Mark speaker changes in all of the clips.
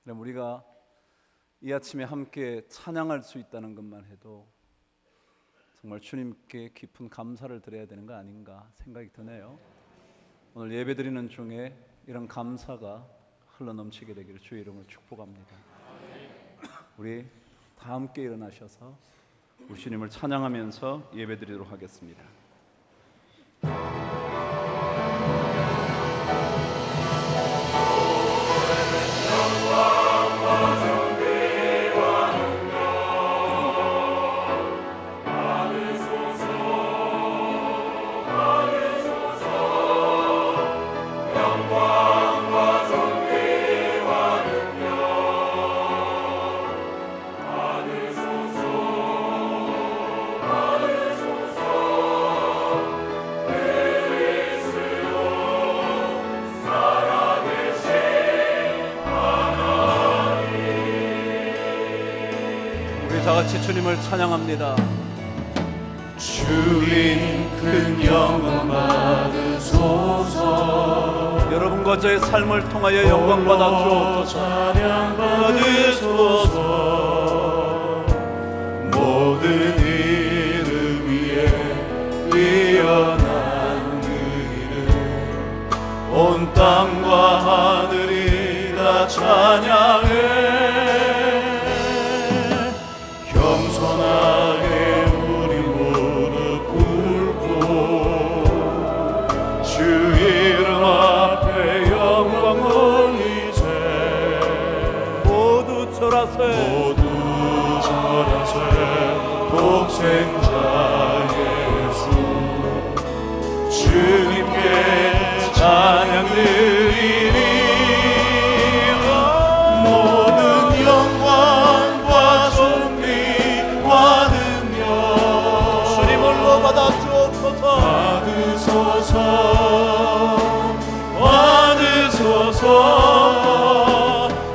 Speaker 1: 그럼 우리가 이 아침에 함께 찬양할 수 있다는 것만 해도 정말 주님께 깊은 감사를 드려야 되는 거 아닌가 생각이 드네요. 오늘 예배드리는 중에 이런 감사가 흘러넘치게 되기를 주의 이름으로 축복합니다. 우리 다 함께 일어나셔서 우리 주님을 찬양하면서 예배드리도록 하겠습니다. 다 같이 주님을 찬양합니다.
Speaker 2: 주님 큰 영광 받으소서.
Speaker 1: 여러분과 저의 삶을 통하여 영광 받아 주옵소서.
Speaker 2: 찬양 받으소서. 모든 이름 위에 뛰어난 그 이름 온 땅과 하늘이 다 찬양해. 겸손하게 우리 무릎 꿇고 주 이름 앞에 영광 올리세.
Speaker 1: 모두 절하세.
Speaker 2: 모두 절하세. 독생자 예수 주님께 찬양 드리니 모든 영광과 존귀와 능력
Speaker 1: 주님 홀로 받아 주옵소서.
Speaker 2: 받으소서. 받으소서.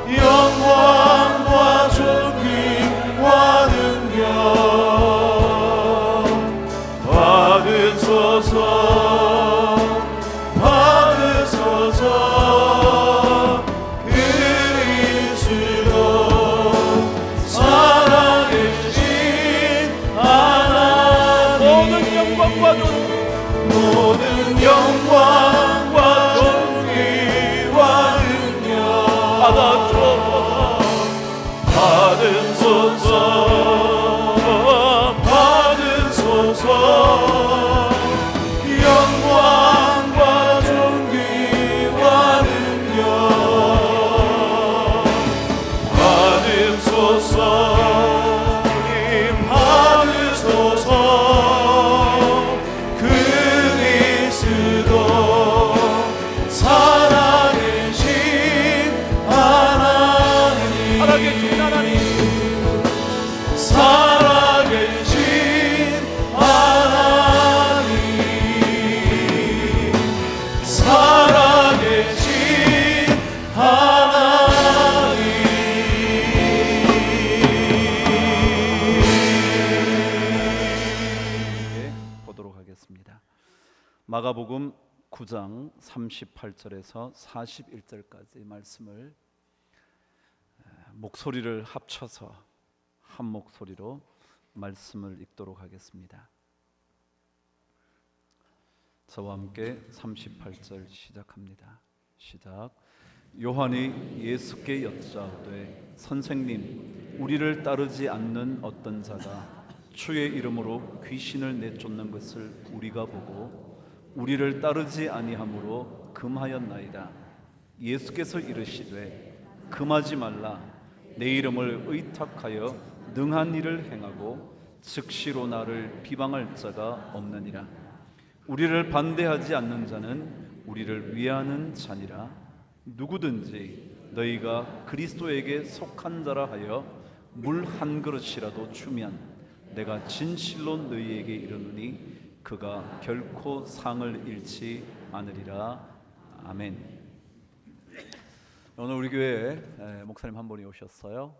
Speaker 2: 영광과 존귀와 능력 받으소서. 받으소서. 그리스도 살아계신 하나님
Speaker 1: 모든 영광과 존귀
Speaker 2: 모든 영광과 존귀와 능력
Speaker 1: 받아 주옵소서.
Speaker 2: 받으소서. 받으소서. 영광과 존귀와 능력 받으소서. 주님 받으소서. 그리스도 살아계신 하나님
Speaker 1: 살아계신 하나님
Speaker 2: 살아계신 하나님 살아계신
Speaker 1: 보도록 하겠습니다. 마가복음 9장 38절에서 41절까지 말씀을 목소리를 합쳐서 한 목소리로 말씀을 읽도록 하겠습니다. 저와 함께 38절 시작합니다. 시작. 요한이 예수께 여짜오되 선생님, 우리를 따르지 않는 어떤 자가 주의 이름으로 귀신을 내쫓는 것을 우리가 보고 우리를 따르지 아니하므로 금하였나이다. 예수께서 이르시되 금하지 말라. 내 이름을 의탁하여 능한 일을 행하고 즉시로 나를 비방할 자가 없느니라. 우리를 반대하지 않는 자는 우리를 위하는 자니라. 누구든지 너희가 그리스도에게 속한 자라 하여 물 한 그릇이라도 주면 내가 진실로 너희에게 이르노니 그가 결코 상을 잃지 않으리라. 아멘. 오늘 우리 교회에 목사님 한 분이 오셨어요.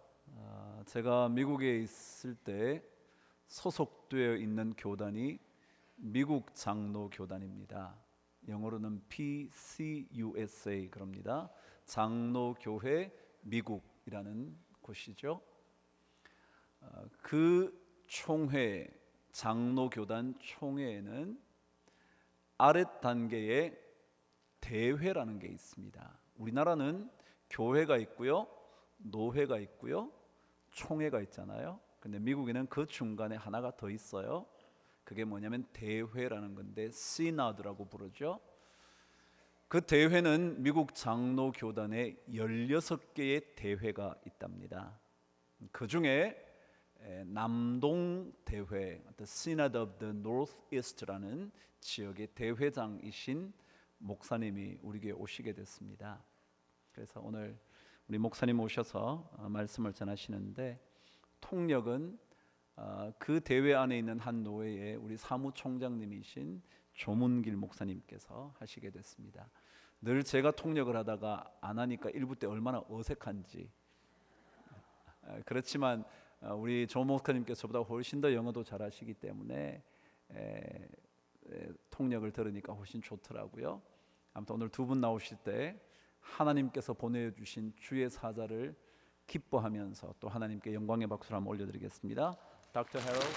Speaker 1: 제가 미국에 있을 때 소속되어 있는 교단이 미국 장로 교단입니다. 영어로는 PCUSA 그럽니다. 장로교회 미국 총회라는 곳이죠. 그 총회, 장로교단 총회에는 아랫 단계의 대회라는 게 있습니다. 우리나라는 교회가 있고요, 노회가 있고요, 총회가 있잖아요. 근데 미국에는 그 중간에 하나가 더 있어요. 그게 뭐냐면 대회라는 건데 시나드라고 부르죠. 그 대회는 미국 장로교단에 16개의 대회가 있답니다. 그 중에 남동 대회, The Synod of the Northeast라는 지역의 대회장이신 목사님이 우리에게 오시게 됐습니다. 그래서 오늘 우리 목사님 오셔서 말씀을 전하시는데, 통역은 그 대회 안에 있는 한 노회의 우리 사무총장님이신 조문길 목사님께서 하시게 됐습니다. 늘 제가 통역을 하다가 안 하니까 일부 때 얼마나 어색한지. 그렇지만 우리 조 목사님께서 저보다 훨씬 더 영어도 잘하시기 때문에 통역을 들으니까 훨씬 좋더라고요. 아무튼 오늘 두 분 나오실 때 하나님께서 보내주신 주의 사자를 기뻐하면서 또 하나님께 영광의 박수를 한번 올려드리겠습니다. Dr. Harold.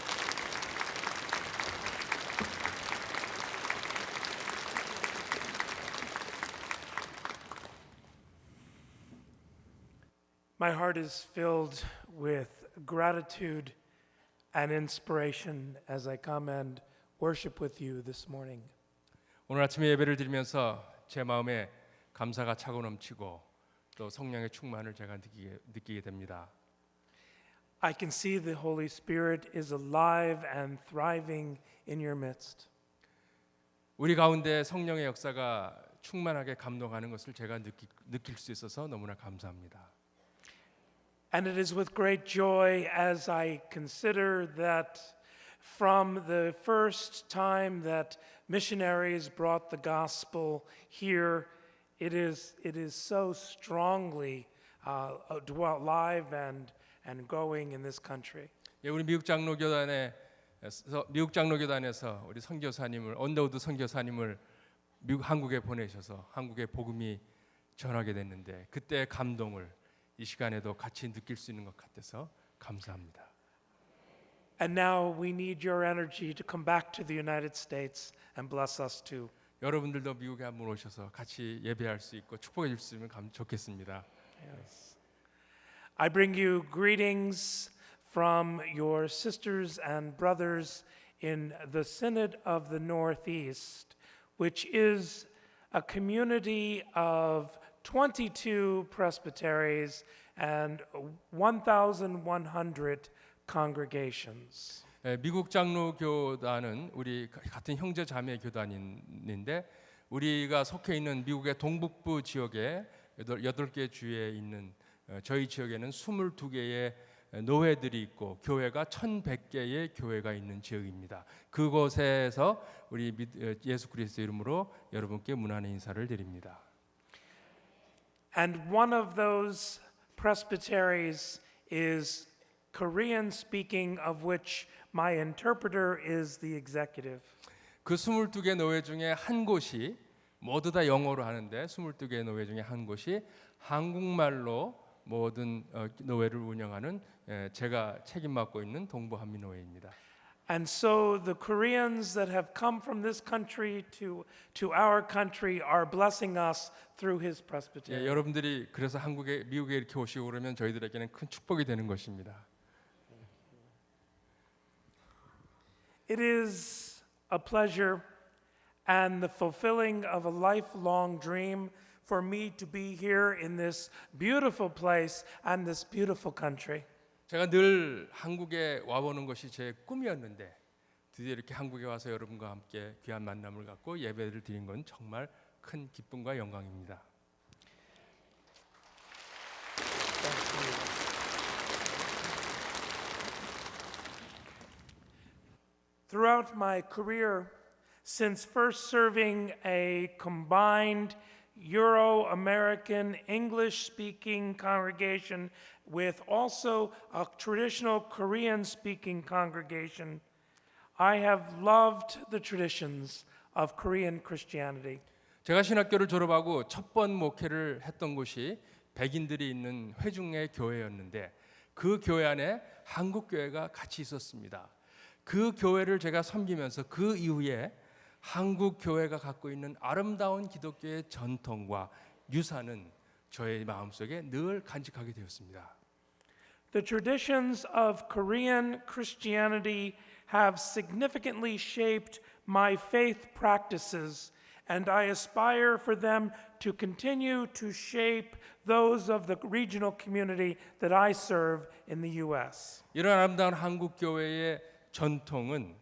Speaker 3: My heart is filled with gratitude and inspiration as I come and worship with you this morning.
Speaker 4: 오늘 아침에 예배를 드리면서 제 마음에 감사가 차고 넘치고 또 성령의 충만을 제가 느끼게 됩니다.
Speaker 3: I can see the Holy Spirit is alive and thriving in your midst.
Speaker 4: 우리 가운데 성령의 역사가 충만하게 감동하는 것을 제가 느낄 수 있어서 너무나 감사합니다.
Speaker 3: And it is with great joy as I consider that from the first time that missionaries brought the gospel here, it is so strongly alive and going in this country.
Speaker 4: 예, 우리 미국 장로교단에서 우리 선교사님을 언더우드 선교사님을 한국에 보내셔서 한국의 복음이 전하게 됐는데, 그때의 감동을 이 시간에도 같이 느낄 수 있는 것 같아서 감사합니다.
Speaker 3: And now we need your energy to come back to the United States and bless us too.
Speaker 4: 여러분들도 미국에 한번 오셔서 같이 예배할 수 있고 축복해 줄 수 있으면 좋겠습니다.
Speaker 3: Yes. I bring you greetings from your sisters and brothers in the Synod of the Northeast, which is a community of 22 presbyteries and 1,100 congregations.
Speaker 4: 미국 장로교단은 우리 같은 형제 자매 교단인데, 우리가 속해 있는 미국의 동북부 지역에 8개 주에 있는 저희 지역에는 22개의 노회들이 있고 교회가 1,100개의 교회가 있는 지역입니다. 그곳에서 우리 예수 그리스도 이름으로 여러분께 문안의 인사를 드립니다.
Speaker 3: And one of those presbyteries is Korean speaking, of which my interpreter is the executive.
Speaker 4: 그 22개 노회 중에 한 곳이 모두 다 영어로 하는데, 22개 노회 중에 한 곳이 한국말로 모든 노회를 운영하는 제가 책임 맡고 있는 동부 한미 노회입니다.
Speaker 3: And so the Koreans that have come from this country to our country are blessing us through his presbytery.
Speaker 4: 여러분들이 그래서 미국에 이렇게 오시고 그러면 저희들에게는 큰 축복이 되는 것입니다.
Speaker 3: It is a pleasure and the fulfilling of a lifelong dream for me to be here in this beautiful place and this beautiful country.
Speaker 4: 제가 늘 한국에 와보는 것이 제 꿈이었는데, 드디어 이렇게 한국에 와서 여러분과 함께 귀한 만남을 갖고 예배를 드린 건 정말 큰 기쁨과 영광입니다.
Speaker 3: Throughout my career, since first serving a combined Euro-American English-speaking congregation with also a traditional Korean-speaking congregation, I have loved the traditions of Korean Christianity.
Speaker 4: 제가 신학교를 졸업하고 첫 번 목회를 했던 곳이 백인들이 있는 회중의 교회였는데 그 교회 안에 한국 교회가 같이 있었습니다. 그 교회를 제가 섬기면서 그 이후에 한국 교회가 갖고 있는 아름다운 기독교의 전통과 유산은 저의 마음속에 늘 간직하게 되었습니다.
Speaker 3: The traditions of Korean Christianity have significantly shaped my faith practices, and I aspire for them to continue to shape those of the regional community that I serve in the U.S.
Speaker 4: 이런 아름다운 한국 교회의 전통은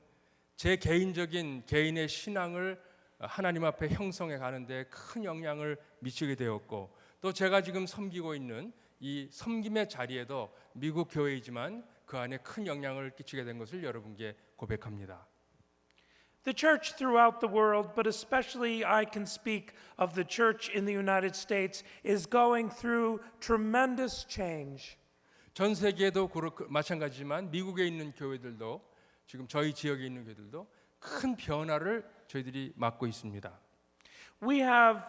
Speaker 4: 제 개인의 신앙을 하나님 앞에 형성해 가는데 큰 영향을 미치게 되었고 또 제가 지금 섬기고 있는 이 섬김의 자리에도 미국 교회이지만 그 안에 큰 영향을 끼치게 된 것을 여러분께 고백합니다.
Speaker 3: The church throughout the world, but especially I can speak of the church in the United States, is going through tremendous change.
Speaker 4: 전 세계도 마찬가지지만 미국에 있는 교회들도 지금 저희 지역에 있는 교회들도 큰 변화를 저희들이 맡고 있습니다.
Speaker 3: We have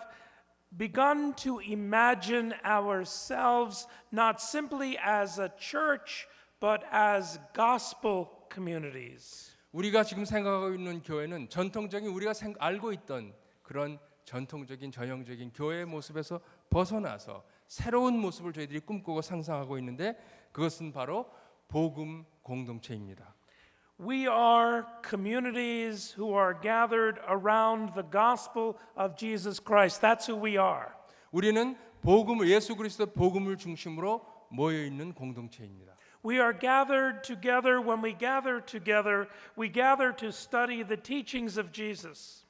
Speaker 3: begun to imagine ourselves not simply as a church, but as gospel communities.
Speaker 4: 우리가 지금 생각하고 있는 교회는 전통적인 우리가 알고 있던 그런 전통적인 전형적인 교회의 모습에서 벗어나서 새로운 모습을 저희들이 꿈꾸고 상상하고 있는데 그것은 바로 복음 공동체입니다.
Speaker 3: We are communities who are gathered around the gospel of Jesus Christ. That's who we are.
Speaker 4: 우리는 복음을 예수 그리스도 복음을 중심으로 모여 있는 공동체입니다.
Speaker 3: We are gathered together. When we gather together, we gather to study the teachings of Jesus.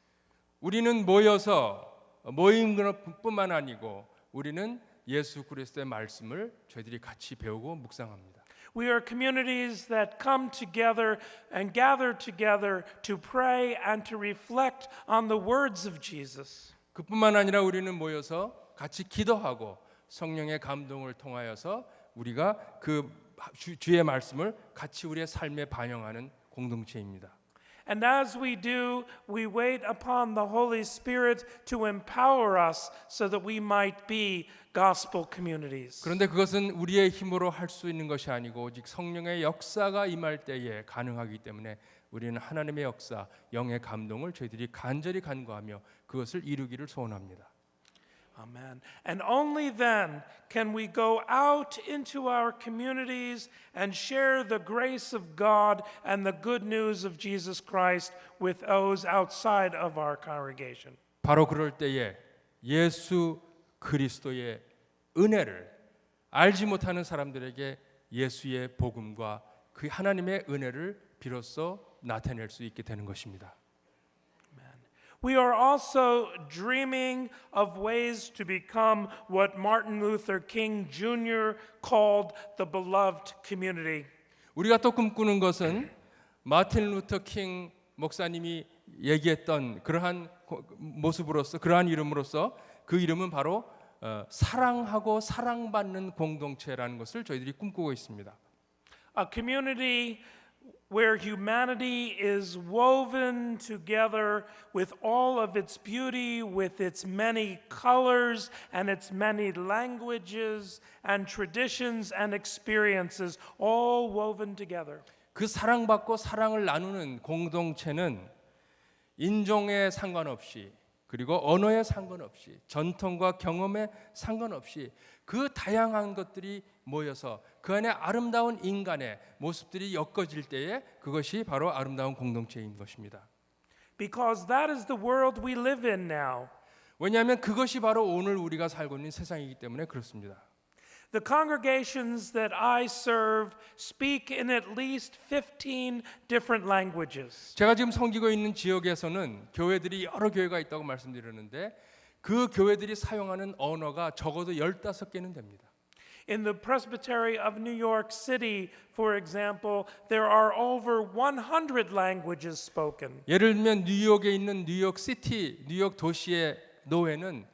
Speaker 4: 우리는 모여서 모임뿐만 아니고 우리는 예수 그리스도의 말씀을 저희들이 같이 배우고 묵상합니다.
Speaker 3: We are communities that come together and gather together to pray and to reflect on the words of Jesus.
Speaker 4: 그뿐만 아니라 우리는 모여서 같이 기도하고 성령의 감동을 통하여서 우리가 그 주의 말씀을 같이 우리의 삶에 반영하는 공동체입니다.
Speaker 3: And as we do, we wait upon the Holy Spirit to empower us so that we might be gospel communities.
Speaker 4: 그런데 그것은 우리의 힘으로 할 수 있는 것이 아니고 오직 성령의 역사가 임할 때에 가능하기 때문에 우리는 하나님의 역사, 영의 감동을 저희들이 간절히 간구하며 그것을 이루기를 소원합니다.
Speaker 3: Amen. And only then can we go out into our communities and share the grace of God and the good news of Jesus Christ with those outside of our congregation.
Speaker 4: 바로 그럴 때에 예수 그리스도의 은혜를 알지 못하는 사람들에게 예수의 복음과 그 하나님의 은혜를 비로소 나타낼 수 있게 되는 것입니다.
Speaker 3: We are also dreaming of ways to become what Martin Luther King Jr. called the beloved community.
Speaker 4: 우리가 또 꿈꾸는 것은 마틴 루터 킹 목사님이 얘기했던 그러한 모습으로서 그러한 이름으로서 그 이름은 바로 사랑하고 사랑받는 공동체라는 것을 저희들이 꿈꾸고 있습니다.
Speaker 3: A community where humanity is woven together with all of its beauty, with its many colors and its many languages and traditions and experiences, all woven together.
Speaker 4: 그 사랑받고 사랑을 나누는 공동체는 인종에 상관없이 그리고 언어에 상관없이 전통과 경험에 상관없이 그 다양한 것들이 모여서 그 안에 아름다운 인간의 모습들이 엮어질 때에 그것이 바로 아름다운 공동체인 것입니다.
Speaker 3: Because that is the world we live in now.
Speaker 4: 왜냐하면 그것이 바로 오늘 우리가 살고 있는 세상이기 때문에 그렇습니다.
Speaker 3: The congregations that I serve speak in at least 15 different languages.
Speaker 4: 제가 지금 섬기고 있는 지역에서는 교회들이 여러 교회가 있다고 말씀드렸는데 그 교회들이 사용하는 언어가 적어도 15개는 됩니다.
Speaker 3: In the Presbytery of New York City, for example, there are over 100 languages spoken.
Speaker 4: 예를 들면 뉴욕에 있는 뉴욕시티, 뉴욕 도시의 노회는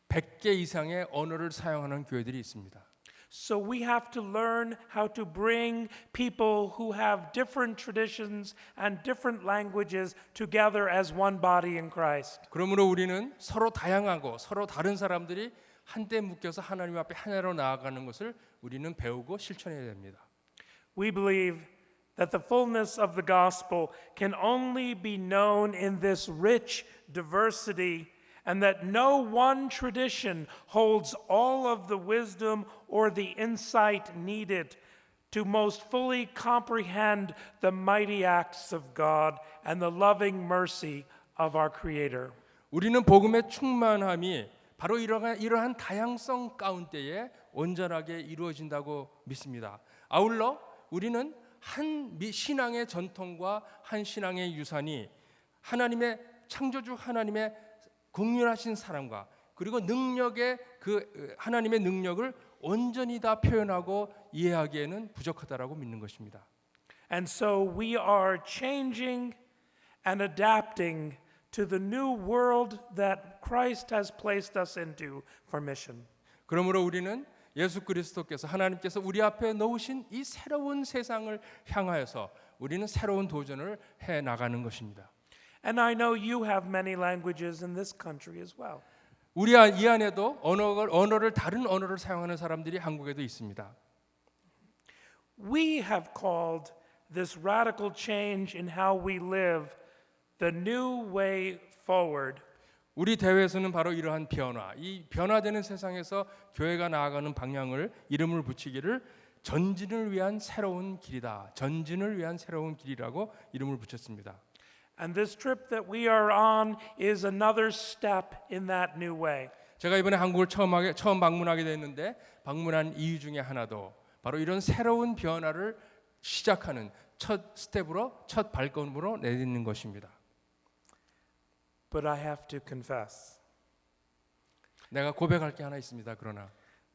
Speaker 4: 100개 이상의 언어를 사용하는 교회들이 있습니다.
Speaker 3: So we have to learn how to bring people who have different traditions and different languages together as one body in Christ.
Speaker 4: 그러므로 우리는 서로 다양하고 서로 다른 사람들이 한때 묶여서 하나님 앞에 하나로 나아가는 것을 우리는 배우고 실천해야 됩니다.
Speaker 3: We believe that the fullness of the gospel can only be known in this rich diversity, and that no one tradition holds all of the wisdom or the insight needed to most fully comprehend the mighty acts of God and the loving mercy of our Creator.
Speaker 4: 우리는 복음의 충만함이 바로 이러한 다양성 가운데에 온전하게 이루어진다고 믿습니다. 아울러 우리는 한 신앙의 전통과 한 신앙의 유산이 하나님의 창조주 하나님의 긍휼하신 사랑과 그리고 능력의 그 하나님의 능력을 온전히 다 표현하고 이해하기에는 부족하다라고 믿는 것입니다.
Speaker 3: And so we are changing and adapting to the new world that Christ has placed us into for mission.
Speaker 4: 그러므로 우리는 예수 그리스도께서 하나님께서 우리 앞에 놓으신 이 새로운 세상을 향하여서 우리는 새로운 도전을 해 나가는 것입니다.
Speaker 3: And I know you have many languages in this country as well.
Speaker 4: 우리 이 안에도 다른 언어를 사용하는 사람들이 한국에도 있습니다.
Speaker 3: We have called this radical change in how we live the new way forward.
Speaker 4: 우리 대회에서는 바로 이러한 변화, 이 변화되는 세상에서 교회가 나아가는 방향을 이름을 붙이기를 전진을 위한 새로운 길이다. 전진을 위한 새로운 길이라고 이름을 붙였습니다.
Speaker 3: And this trip that we are on is another step in that new way.
Speaker 4: 제가 이번에 한국을 처음 방문하게 됐는데 방문한 이유 중에 하나도 바로 이런 새로운 변화를 시작하는 첫 스텝으로 첫 발걸음으로 내딛는 것입니다.
Speaker 3: But I have to confess
Speaker 4: 내가 고백할 게 하나 있습니다. 그러나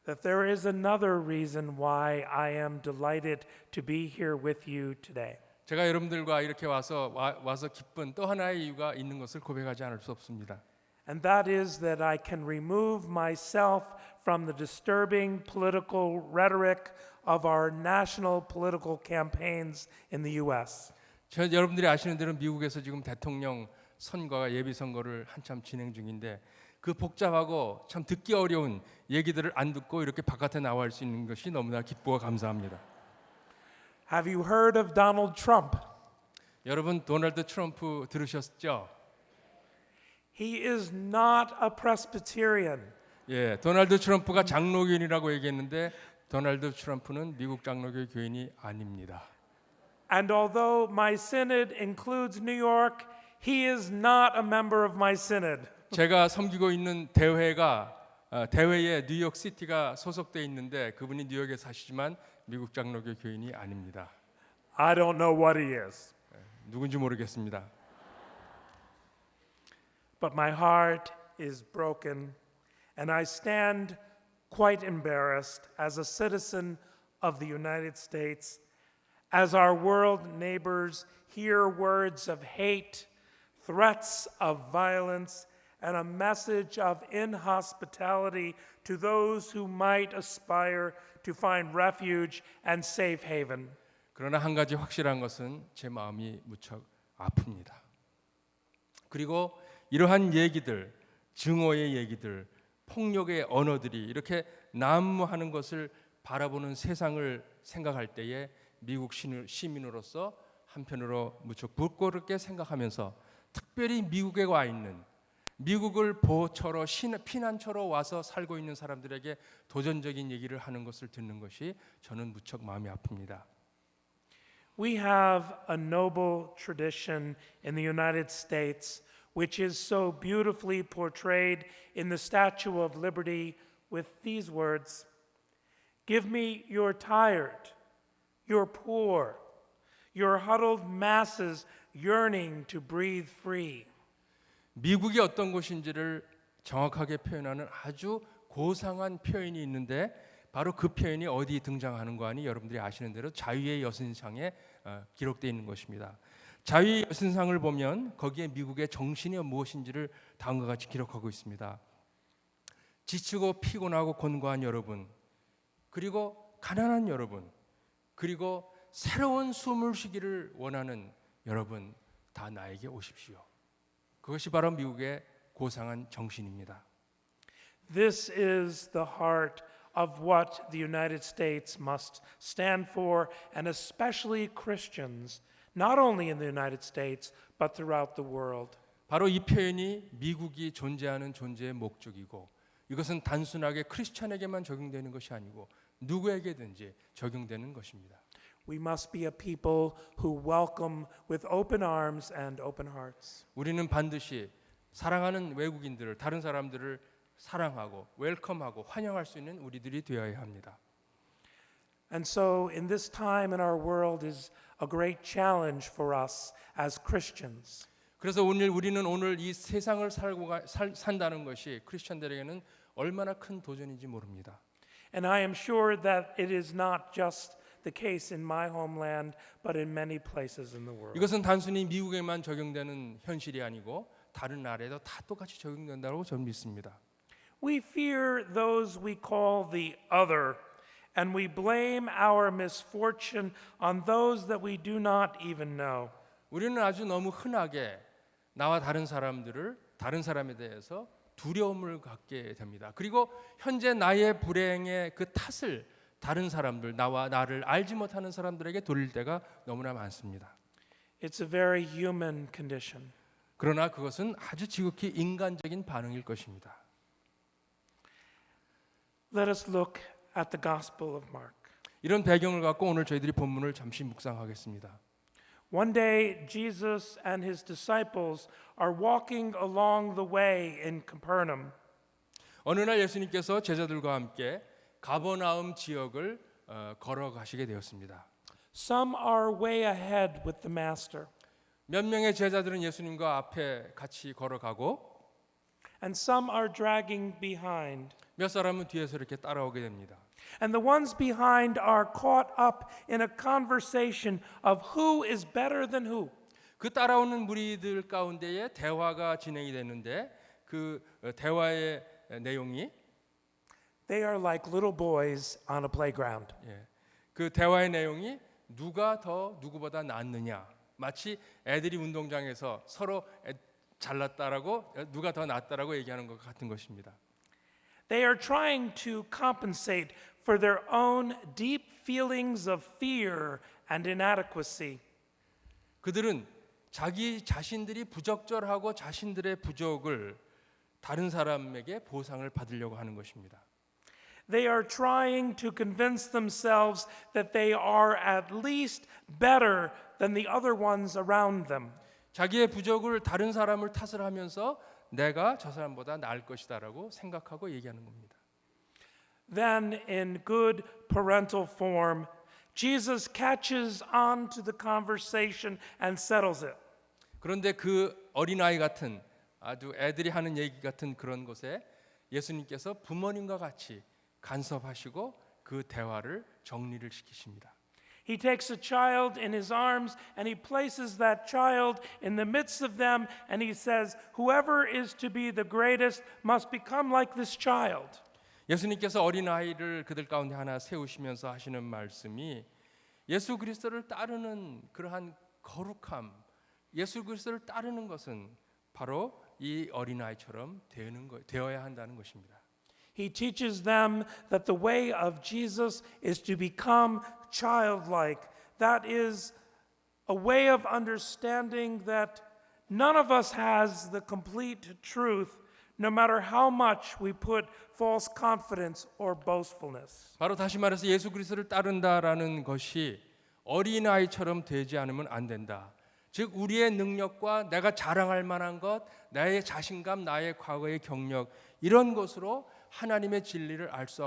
Speaker 3: that there is another reason why I am delighted to be here with you today.
Speaker 4: 제가 여러분들과 이렇게 와서 기쁜 또 하나의 이유가 있는 것을 고백하지 않을 수 없습니다.
Speaker 3: And that is that I can remove myself from the disturbing political rhetoric of our national political campaigns in the US.
Speaker 4: 여러분들이 아시는 대로 미국에서 지금 대통령 선거가 예비 선거를 한참 진행 중인데 그 복잡하고 참 듣기 어려운 얘기들을 안 듣고 이렇게 바깥에 나와 수 있는 것이 너무나 기쁘고 감사합니다.
Speaker 3: Have you heard of Donald Trump?
Speaker 4: 여러분 도널드 트럼프 들으셨죠?
Speaker 3: He is not a Presbyterian.
Speaker 4: 예, 도널드 트럼프가 장로교인이라고 얘기했는데 도널드 트럼프는 미국 장로교 교인이 아닙니다.
Speaker 3: And although my synod includes New York, he is not a member of my synod.
Speaker 4: 제가 섬기고 있는 대회에 뉴욕 시티가 소속돼 있는데 그분이 뉴욕에 사시지만 미국 장로교 교인이 아닙니다.
Speaker 3: I don't know what he is.
Speaker 4: 누군지 모르겠습니다.
Speaker 3: But my heart is broken, and I stand quite embarrassed as a citizen of the United States, as our world neighbors hear words of hate, threats of violence, and a message of inhospitality to those who might aspire to find refuge and safe haven.
Speaker 4: 그러나 한 가지 확실한 것은 제 마음이 무척 아픕니다. 그리고 이러한 얘기들, 증오의 얘기들, 폭력의 언어들이 이렇게 난무하는 것을 바라보는 세상을 생각할 때에 미국 시민으로서 한편으로 무척 부끄럽게 생각하면서 특별히 미국에 와 있는 미국을 보호처로 피난처로 와서 살고 있는 사람들에게 도전적인 얘기를 하는 것을 듣는 것이 저는 무척 마음이 아픕니다.
Speaker 3: We have a noble tradition in the United States which is so beautifully portrayed in the Statue of Liberty with these words, "Give me your tired, your poor, your huddled masses yearning to breathe free."
Speaker 4: 미국이 어떤 곳인지를 정확하게 표현하는 아주 고상한 표현이 있는데 바로 그 표현이 어디 등장하는 거 아니 여러분들이 아시는 대로 자유의 여신상에 기록되어 있는 것입니다. 자유의 여신상을 보면 거기에 미국의 정신이 무엇인지를 다음과 같이 기록하고 있습니다. 지치고 피곤하고 곤고한 여러분, 그리고 가난한 여러분, 그리고 새로운 숨을 쉬기를 원하는 여러분 다 나에게 오십시오. 그것이 바로 미국의 고상한 정신입니다.
Speaker 3: This is the heart of what the United States must stand for, and especially Christians, not only in the United States, but throughout the world.
Speaker 4: 바로 이 표현이 미국이 존재하는 존재의 목적이고 이것은 단순하게 크리스천에게만 적용되는 것이 아니고 누구에게든지 적용되는 것입니다.
Speaker 3: We must be a people who welcome with open arms and open hearts.
Speaker 4: 우리는 반드시 사랑하는 외국인들을 다른 사람들을 사랑하고 웰컴하고 환영할 수 있는 우리들이 되어야 합니다.
Speaker 3: And so in this time in our world is a great challenge for us as Christians.
Speaker 4: 그래서 우리는 오늘 이 세상을 산다는 것이 크리스천들에게는 얼마나 큰 도전인지 모릅니다.
Speaker 3: And I am sure that it is not just the case in my homeland, but in many places in the world.
Speaker 4: 이것은 단순히 미국에만 적용되는 현실이 아니고 다른 나라에도 다 똑같이 적용된다고 저는 믿습니다.
Speaker 3: We fear those we call the other, and we blame our misfortune on those that we do not even know.
Speaker 4: 우리는 아주 너무 흔하게 나와 다른 사람들을 다른 사람에 대해서 두려움을 갖게 됩니다. 그리고 현재 나의 불행의 그 탓을 다른 사람들, 나와 나를 알지 못하는 사람들에게 돌릴 때가 너무나 많습니다.
Speaker 3: It's a very human condition.
Speaker 4: 그러나 그것은 아주 지극히 인간적인 반응일 것입니다.
Speaker 3: Let us look at the Gospel of Mark.
Speaker 4: 이런 배경을 갖고 오늘 저희들이 본문을 잠시 묵상하겠습니다.
Speaker 3: One day, Jesus and his disciples are walking along the way in Capernaum.
Speaker 4: 어느 날 예수님께서 제자들과 함께 가버나움 지역을 걸어가시게 되었습니다.
Speaker 3: Some are way ahead with the Master,
Speaker 4: 몇 명의 제자들은 예수님과 앞에 같이 걸어가고
Speaker 3: and some are dragging behind.
Speaker 4: 몇 사람은 뒤에서 이렇게 따라오게 됩니다.
Speaker 3: And the ones behind are caught up in a conversation of who is better than who.
Speaker 4: 그 따라오는 무리들 가운데에 대화가 진행이 되는데 그 대화의 내용이
Speaker 3: They are like little boys on a playground.
Speaker 4: 그 대화의 내용이 누가 더 누구보다 낫느냐, 마치 애들이 운동장에서 서로 잘났다라고 누가 더 낫다라고 얘기하는 것 같은 것입니다.
Speaker 3: They are trying to compensate for their own deep feelings of fear and inadequacy.
Speaker 4: 그들은 자기 자신들이 부적절하고 자신들의 부족을 다른 사람에게 보상을 받으려고 하는 것입니다.
Speaker 3: They are trying to convince themselves that they are at least better than the other ones around them.
Speaker 4: 자기의 부족을 다른 사람을 탓을 하면서 내가 저 사람보다 나을 것이다라고 생각하고 얘기하는 겁니다.
Speaker 3: Then in good parental form, Jesus catches on to the conversation and settles it.
Speaker 4: 그런데 그 어린아이 같은 아주 애들이 하는 얘기 같은 그런 곳에 예수님께서 부모님과 같이 간섭하시고 그 대화를 정리를 시키십니다.
Speaker 3: He takes a child in his arms and he places that child in the midst of them and he says, whoever is to be the greatest must become like this child.
Speaker 4: 예수님께서 어린아이를 그들 가운데 하나 세우시면서 하시는 말씀이 예수 그리스도를 따르는 그러한 거룩함, 예수 그리스도를 따르는 것은 바로 이 어린아이처럼 되어야 한다는 것입니다.
Speaker 3: He teaches them that the way of Jesus is to become childlike. That is a way of understanding that none of us has the complete truth, no matter how much we put false confidence or boastfulness.
Speaker 4: 바로 다시 말해서 예수 그리스도를 따른다라는 것이 어린아이처럼 되지 않으면 안 된다. 즉 우리의 능력과 내가 자랑할 만한 것, 나의 자신감, 나의 과거의 경력 이런 것으로 하나님의 진리를 알 수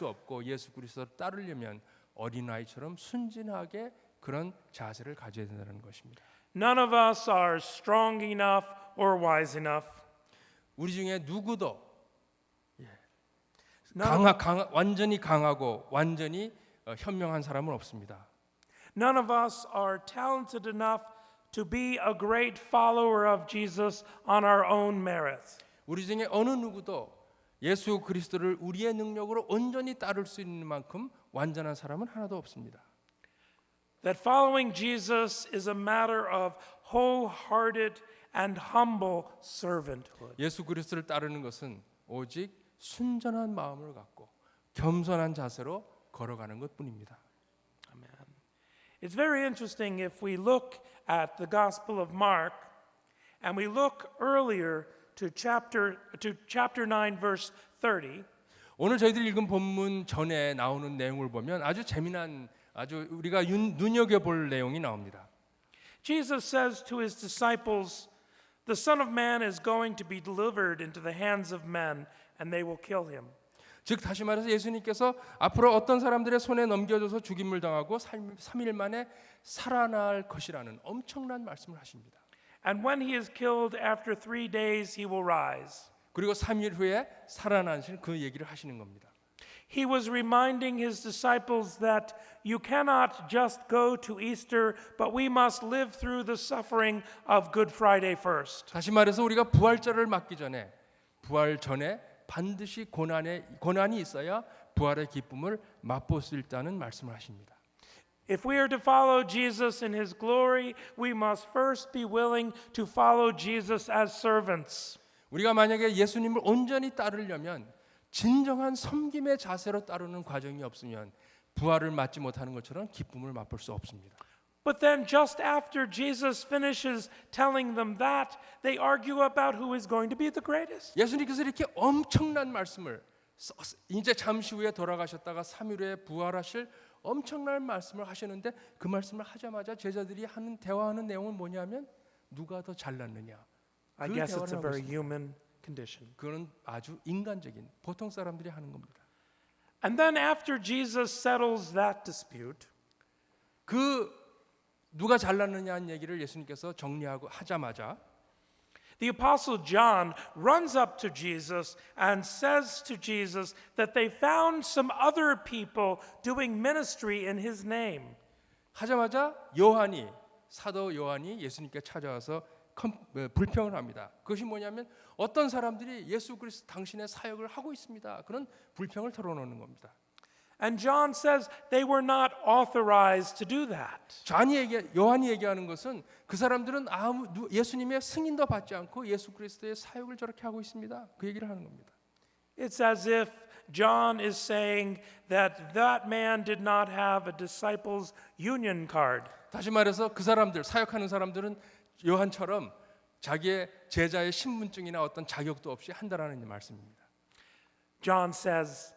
Speaker 4: 없고 예수 그리스도를 따르려면 어린아이처럼 순진하게 그런 자세를 가져야 된다는 것입니다.
Speaker 3: None of us are strong enough or wise enough.
Speaker 4: 우리 중에 누구도
Speaker 3: None
Speaker 4: 완전히 강하고 완전히 현명한 사람은 없습니다.
Speaker 3: None of us are talented enough to be a great follower of Jesus on our own merits.
Speaker 4: 우리 중에 어느 누구도 예수 그리스도를 우리의 능력으로 온전히 따를 수 있는 만큼 완전한 사람은 하나도 없습니다.
Speaker 3: That following Jesus is a matter of wholehearted and humble servanthood.
Speaker 4: 예수 그리스도를 따르는 것은 오직 순전한 마음을 갖고 겸손한 자세로 걸어가는 것뿐입니다.
Speaker 3: Amen. It's very interesting if we look at the Gospel of Mark and we look earlier to chapter 9 verse 30.
Speaker 4: 오늘 저희들이 읽은 본문 전에 나오는 내용을 보면 아주 재미난 아주 우리가 눈여겨볼 내용이 나옵니다.
Speaker 3: Jesus says to his disciples, "The Son of Man is going to be delivered into the hands of men, and they will kill him."
Speaker 4: 즉 다시 말해서 예수님께서 앞으로 어떤 사람들의 손에 넘겨져서 죽임을 당하고 3일 만에 살아날 것이라는 엄청난 말씀을 하십니다.
Speaker 3: And when he is killed after 3 days, he will rise.
Speaker 4: 그리고 3일 후에 살아나신 그 얘기를 하시는 겁니다.
Speaker 3: He was reminding his disciples that you cannot just go to Easter, but we must live through the suffering of Good Friday first.
Speaker 4: 다시 말해서 우리가 부활절을 맞기 전에 부활 전에 반드시 고난이 있어야 부활의 기쁨을 맛볼 수 있다는 말씀을 하십니다.
Speaker 3: If we are to follow Jesus in his glory, we must first be willing to follow Jesus as servants.
Speaker 4: 우리가 만약에 예수님을 온전히 따르려면 진정한 섬김의 자세로 따르는 과정이 없으면 부활을 맞지 못하는 것처럼 기쁨을 맛볼 수 없습니다.
Speaker 3: But then just after Jesus finishes telling them that, they argue about who is going to be the greatest.
Speaker 4: 예수님께서 이렇게 엄청난 말씀을 이제 잠시 후에 돌아가셨다가 3일 후에 부활하실 엄청난 말씀을 하시는데 그 말씀을 하자마자 제자들이 대화하는 내용은 뭐냐면 누가 더 잘났느냐.
Speaker 3: I guess it's a very human condition.
Speaker 4: 그건 아주 인간적인 보통 사람들이 하는 겁니다.
Speaker 3: And then after Jesus settles that dispute,
Speaker 4: 그 누가 잘났느냐는 얘기를 예수님께서 정리하고 하자마자
Speaker 3: the apostle John runs up to Jesus and says to Jesus that they found some other people doing ministry in his name.
Speaker 4: 하자마자 사도 요한이 예수님께 찾아와서 불평을 합니다. 그것이 뭐냐면 어떤 사람들이 예수 그리스도 당신의 사역을 하고 있습니다. 그런 불평을 털어놓는 겁니다.
Speaker 3: And John says they were not authorized to do that.
Speaker 4: 요한이 얘기하는 것은 그 사람들은 예수님의 승인도 받지 않고 예수 그리스도의 사역을 저렇게 하고 있습니다. 그 얘기를 하는 겁니다.
Speaker 3: It's as if John is saying that man did not have a disciples union card.
Speaker 4: 다시 말해서 그 사람들 사역하는 사람들은 요한처럼 자기의 제자의 신분증이나 어떤 자격도 없이 한다라는 말씀입니다.
Speaker 3: John says,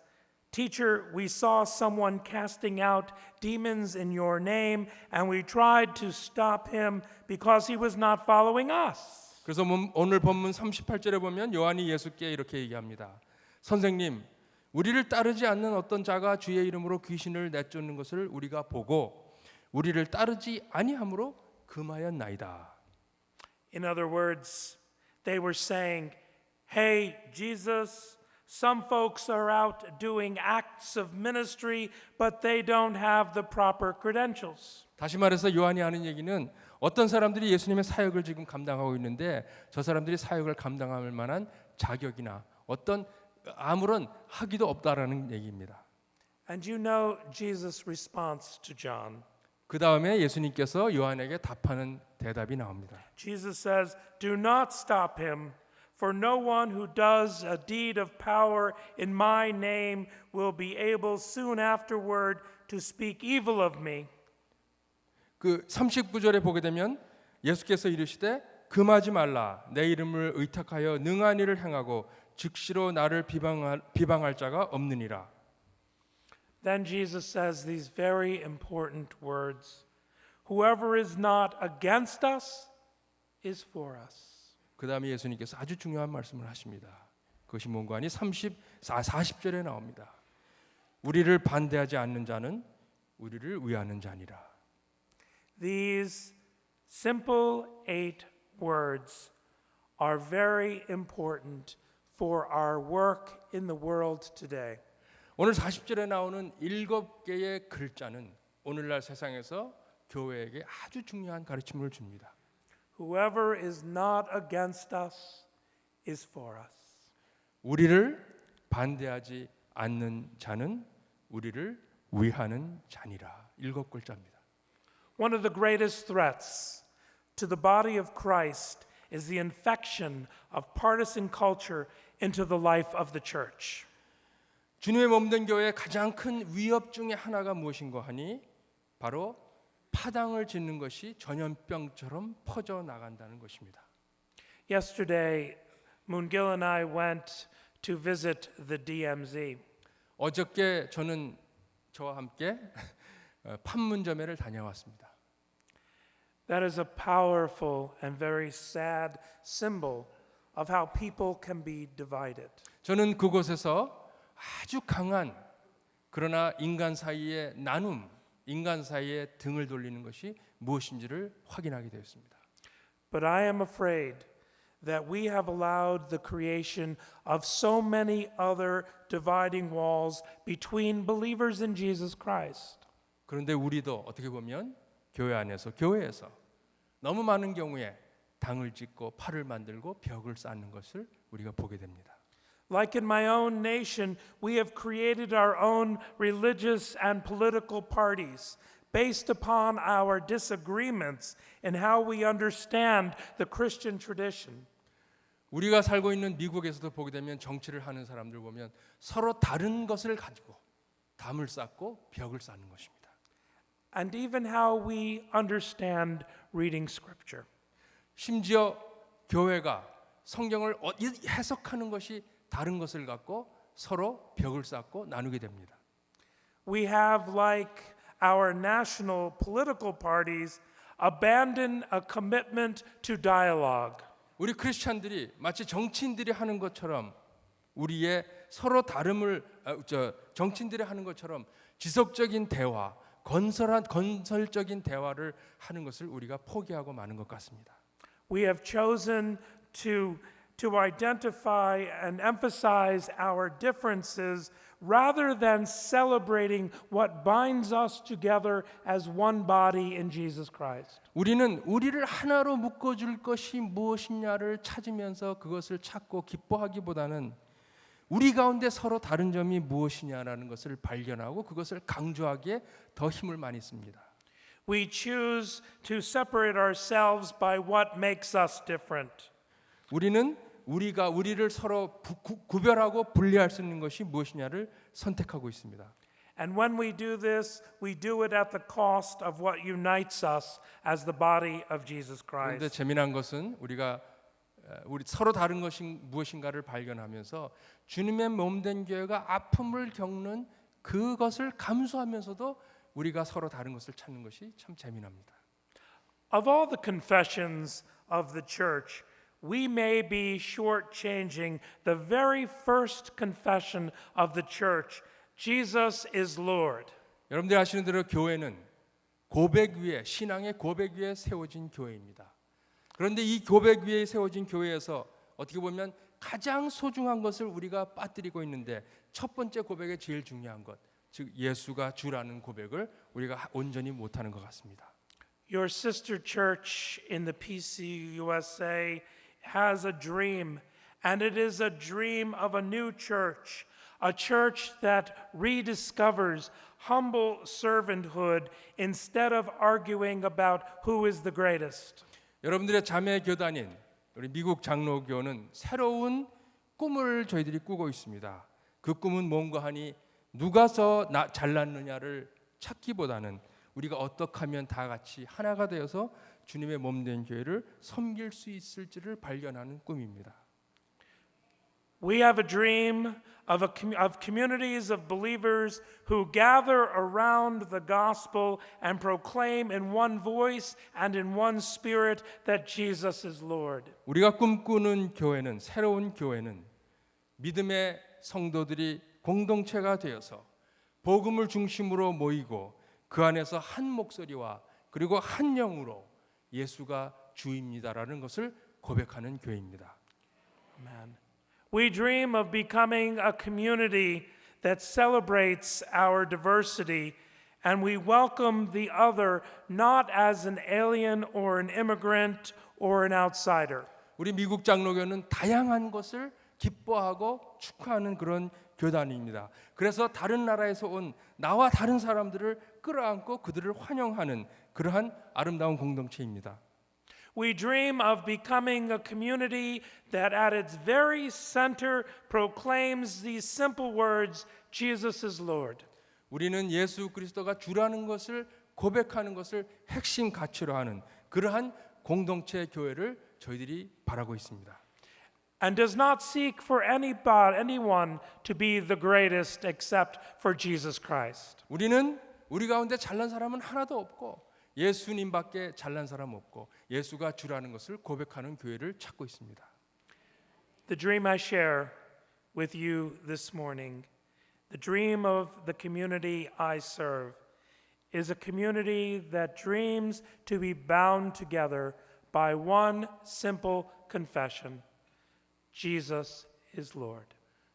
Speaker 3: "Teacher, we saw someone casting out demons in your name, and we tried to stop him because he was not following us."
Speaker 4: 그래서 오늘 본문 38절에 보면 요한이 예수께 이렇게 얘기합니다. 선생님, 우리를 따르지 않는 어떤 자가 주의 이름으로 귀신을 내쫓는 것을 우리가 보고 우리를 따르지 아니함으로 금하였나이다.
Speaker 3: In other words, they were saying, "Hey, Jesus, some folks are out doing acts of ministry, but they don't have the proper credentials."
Speaker 4: 다시 말해서 요한이 하는 얘기는 어떤 사람들이 예수님의 사역을 지금 감당하고 있는데 저 사람들이 사역을 감당할 만한 자격이나 어떤 아무런 학위도 없다라는 얘기입니다.
Speaker 3: And you know Jesus' response to John.
Speaker 4: 그 다음에 예수님께서 요한에게 답하는 대답이 나옵니다.
Speaker 3: Jesus says, "Do not stop him, for no one who does a deed of power in my name will be able soon afterward to speak evil of me."
Speaker 4: 그 39절에 보게 되면 예수께서 이르시되 금하지 말라 내 이름을 의탁하여 능한 일을 행하고 즉시로 나를 비방할 자가 없느니라.
Speaker 3: Then Jesus says these very important words, "Whoever is not against us is for us."
Speaker 4: 그 다음에 예수님께서 아주 중요한 말씀을 하십니다. 그것이 뭔가 하니 40절에 나옵니다. 우리를 반대하지 않는 자는 우리를 위하는 자니라.
Speaker 3: These simple 8 words are very important for our work in the world today.
Speaker 4: 오늘 40절에 나오는 7개의 글자는 오늘날 세상에서 교회에게 아주 중요한 가르침을 줍니다.
Speaker 3: Whoever is not against us is for us.
Speaker 4: 우리를 반대하지 않는 자는 우리를 위하는 자니라. 7글자입니다.
Speaker 3: One of the greatest threats to the body of Christ is the infection of partisan culture into the life of the church.
Speaker 4: 주님의 몸된 교회의 가장 큰 위협 중에 하나가 무엇인가 하니 바로 파당을 짓는 것이 전염병처럼 퍼져 나간다는 것입니다.
Speaker 3: Yesterday, Moon-gil and I went to visit the DMZ.
Speaker 4: 어저께 저는 저와 함께 판문점회를 다녀왔습니다.
Speaker 3: That is a powerful and very sad symbol of how people can be divided.
Speaker 4: 저는 그곳에서 아주 강한 그러나 인간 사이의 나눔, 인간 사이의 등을 돌리는 것이 무엇인지를 확인하게 되었습니다.
Speaker 3: But I am afraid that we have allowed the creation of so many other dividing walls between believers in Jesus Christ.
Speaker 4: 그런데 우리도 어떻게 보면 교회 안에서 교회에서 너무 많은 경우에 당을 짓고 팔을 만들고 벽을 쌓는 것을 우리가 보게 됩니다.
Speaker 3: Like in my own nation, we have created our own religious and political parties based upon our disagreements in how we understand the Christian tradition.
Speaker 4: 우리가 살고 있는 미국에서도 보게 되면 정치를 하는 사람들 보면 서로 다른 것을 가지고 담을 쌓고 벽을 쌓는 것입니다.
Speaker 3: And even how we understand reading scripture.
Speaker 4: 심지어 교회가 성경을 해석하는 것이 다른 것을 갖고 서로 벽을 쌓고 나누게 됩니다.
Speaker 3: We have, like our national political parties, abandoned a commitment to dialogue.
Speaker 4: 우리 크리스찬들이 마치 정치인들이 하는 것처럼 우리의 서로 다름을 정치인들이 하는 것처럼 지속적인 대화, 건설적인 대화를 하는 것을 우리가 포기하고 마는 것 같습니다.
Speaker 3: We have chosen to identify and emphasize our differences rather than celebrating what binds us together as one body in Jesus Christ.
Speaker 4: 우리는 우리를 하나로 묶어줄 것이 무엇이냐를 찾으면서 그것을 찾고 기뻐하기보다는 우리 가운데 서로 다른 점이 무엇이냐라는 것을 발견하고 그것을 강조하기에 더 힘을 많이 씁니다.
Speaker 3: We choose to separate ourselves by what makes us different.
Speaker 4: 우리는 우리를 서로 구별하고 분리할 수 있는 것이 무엇이냐를 선택하고 있습니다.
Speaker 3: And when we do this, we do it at the cost of what unites us as the body of Jesus
Speaker 4: 그런데
Speaker 3: Christ.
Speaker 4: 재미난 것은 우리 서로 다른 것이 무엇인가를 발견하면서 주님의 몸된 교회가 아픔을 겪는 그것을 감수하면서도 우리가 서로 다른 것을 찾는 것이 참 재미납니다.
Speaker 3: Of all the confessions of the church, we may be shortchanging the very first confession of the church. Jesus is Lord.
Speaker 4: 여러분들이 아시는 대로 교회는 고백 위에 신앙의 고백 위에 세워진 교회입니다. 그런데 이 고백 위에 세워진 교회에서 어떻게 보면 가장 소중한 것을 우리가 빠뜨리고 있는데 첫 번째 고백의 제일 중요한 것, 즉 예수가 주라는 고백을 우리가 온전히 못하는 것 같습니다.
Speaker 3: Your sister church in the PCUSA has a dream, and it is a dream of a new church, a church that rediscovers humble servanthood instead of arguing about who is the greatest.
Speaker 4: 여러분들의 자매 교단인 우리 미국 장로교는 새로운 꿈을 저희들이 꾸고 있습니다. 그 꿈은 뭔가 하니 누가 더 잘났느냐를 찾기보다는 우리가 어떻게 하면 다 같이 하나가 되어서 주님의 몸된 교회를 섬길 수 있을지를 발견하는 꿈입니다.
Speaker 3: We have a dream of communities of believers who gather around the gospel and proclaim in one voice and in one spirit that Jesus is Lord.
Speaker 4: 우리가 꿈꾸는 교회는 새로운 교회는 믿음의 성도들이 공동체가 되어서 복음을 중심으로 모이고 그 안에서 한 목소리와 그리고 한 영으로 예수가 주입니다라는 것을 고백하는 교회입니다.
Speaker 3: Amen. We dream of becoming a community that celebrates our diversity and we welcome the other not as an alien or an immigrant or an outsider.
Speaker 4: 우리 미국 장로교는 다양한 것을 기뻐하고 축하하는 그런 교단입니다. 그래서 다른 나라에서 온 나와 다른 사람들을 끌어안고 그들을 환영하는 그러한 아름다운 공동체입니다.
Speaker 3: We dream of becoming a community that at its very center proclaims these simple words, Jesus is Lord.
Speaker 4: 우리는 예수 그리스도가 주라는 것을 고백하는 것을 핵심 가치로 하는 그러한 공동체 교회를 저희들이 바라고 있습니다.
Speaker 3: And does not seek for anyone to be the greatest except for Jesus Christ.
Speaker 4: 우리는 우리 가운데 잘난 사람은 하나도 없고 예수님밖에 잘난 사람 없고 예수가 주라는 것을 고백하는 교회를 찾고 있습니다.
Speaker 3: The dream I share with you this morning, the dream of the community I serve, is a community that dreams to be bound together by one simple confession. Jesus is Lord.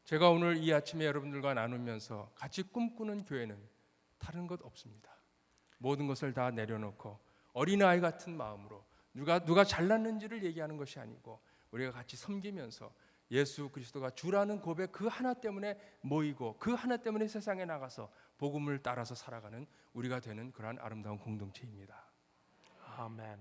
Speaker 4: 제가 오늘 이 아침에 여러분들과 나누면서 같이 꿈꾸는 교회는 다른 것 없습니다. 모든 것을 다 내려놓고 어린아이 같은 마음으로 누가 잘났는지를 얘기하는 것이 아니고 우리가 같이 섬기면서 예수 그리스도가 주라는 고백 그 하나 때문에 모이고 그 하나 때문에 세상에 나가서 복음을 따라서 살아가는 우리가 되는 그러한 아름다운 공동체입니다.
Speaker 3: Amen.